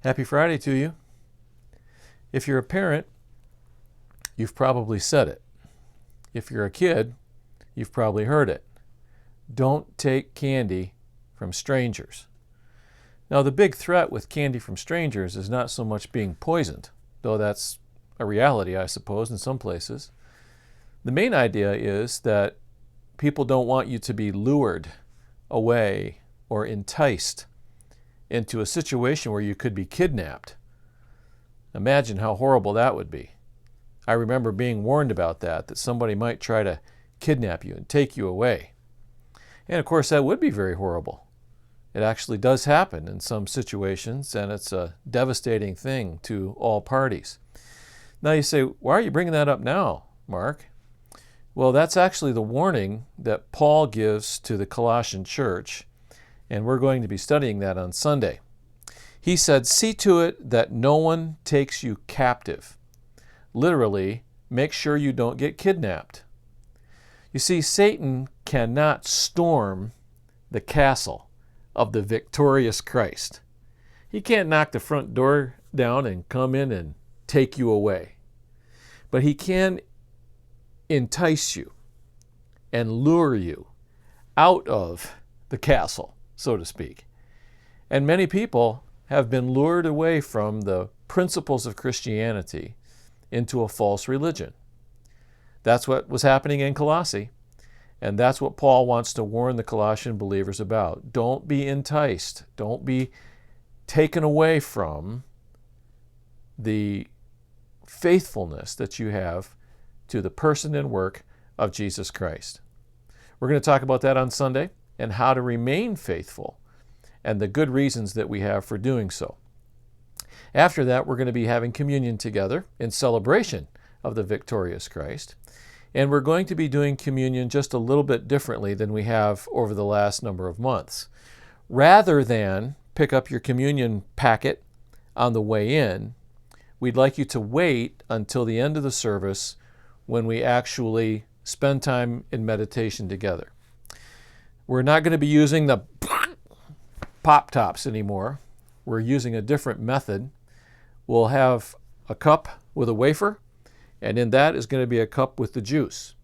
Happy Friday to you. If you're a parent, you've probably said it. If you're a kid, you've probably heard it. Don't take candy from strangers. Now, the big threat with candy from strangers is not so much being poisoned, though that's a reality, I suppose, in some places. The main idea is that people don't want you to be lured away or enticed into a situation where you could be kidnapped. Imagine how horrible that would be. I remember being warned about that somebody might try to kidnap you and take you away. And of course, that would be very horrible. It actually does happen in some situations, and it's a devastating thing to all parties. Now you say, why are you bringing that up now, Mark? Well, that's actually the warning that Paul gives to the Colossian church, and we're going to be studying that on Sunday. He said, see to it that no one takes you captive. Literally, make sure you don't get kidnapped. You see, Satan cannot storm the castle of the victorious Christ. He can't knock the front door down and come in and take you away. But he can entice you and lure you out of the castle, so to speak. And many people have been lured away from the principles of Christianity into a false religion. That's what was happening in Colossae, and that's what Paul wants to warn the Colossian believers about. Don't be enticed. Don't be taken away from the faithfulness that you have to the person and work of Jesus Christ. We're going to talk about that on Sunday and how to remain faithful and the good reasons that we have for doing so. After that, we're going to be having communion together in celebration of the victorious Christ. And we're going to be doing communion just a little bit differently than we have over the last number of months. Rather than pick up your communion packet on the way in, we'd like you to wait until the end of the service when we actually spend time in meditation together. We're not going to be using the pop tops anymore. We're using a different method. We'll have a cup with a wafer, and in that is going to be a cup with the juice.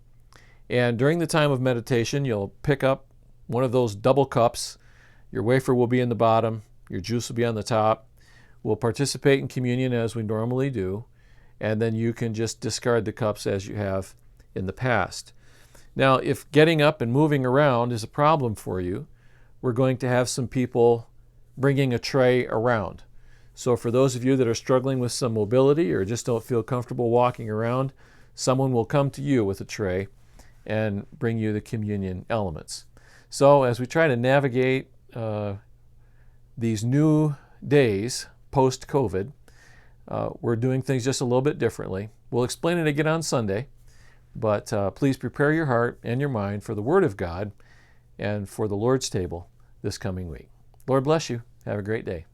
And during the time of meditation, you'll pick up one of those double cups. Your wafer will be in the bottom. Your juice will be on the top. We'll participate in communion as we normally do, and then you can just discard the cups as you have in the past. Now, if getting up and moving around is a problem for you, we're going to have some people bringing a tray around. So for those of you that are struggling with some mobility or just don't feel comfortable walking around, someone will come to you with a tray and bring you the communion elements. So as we try to navigate these new days post-COVID, we're doing things just a little bit differently. We'll explain it again on Sunday, but please prepare your heart and your mind for the Word of God and for the Lord's table this coming week. Lord bless you. Have a great day.